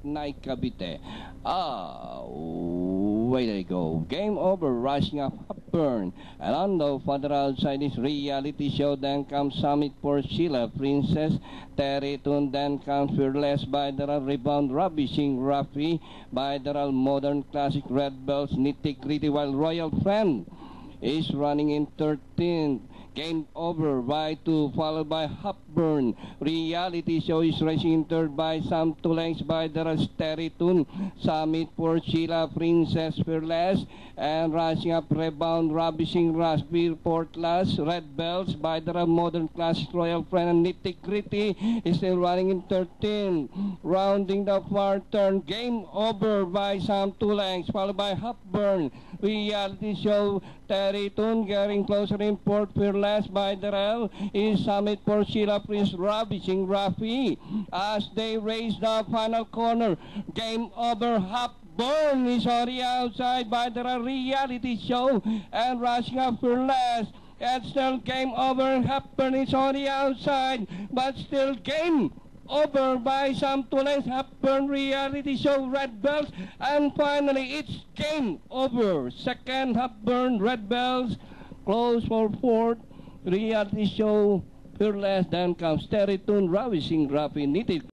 Night Cavite. Way they go. Game over, Rising Up Hepburn. And on the federal side is reality show. Then comes Summit for Sheila Princess. Terry Tune. Then comes Fearless by the Rebound Ravishing Rafi by the Modern Classic Red Bells Nitty Gritty, while Royal Friend is running in 13th. Game over by 2, followed by Hepburn. Reality show is racing in third by some 2 lengths by the Territun. Summit for Sheila Princess Fearless. And Rising Up Rebound Ravishing Raspberry fourth last. Red Bells by the Modern Classic Royal Friend, and Nitty Gritty is still running in 13. Rounding the far turn. Game over by some 2 lengths, followed by Hepburn. Reality show Territun getting closer in fourth. Fearless by the rail is Summit for Sheila Prince Ravishing Rafi as they race the final corner. Game over. Hepburn is on the outside by the reality show, and Rising Up Fearless. And still game over. Hepburn is on the outside, but still game over by some 2 lengths. Hepburn, reality show, Red Bells, and finally it's game over. Second, Hepburn, Red Bells, close for fourth. Reality show, Fearless. Then comes Territun, Ravishing Rafi, Nitty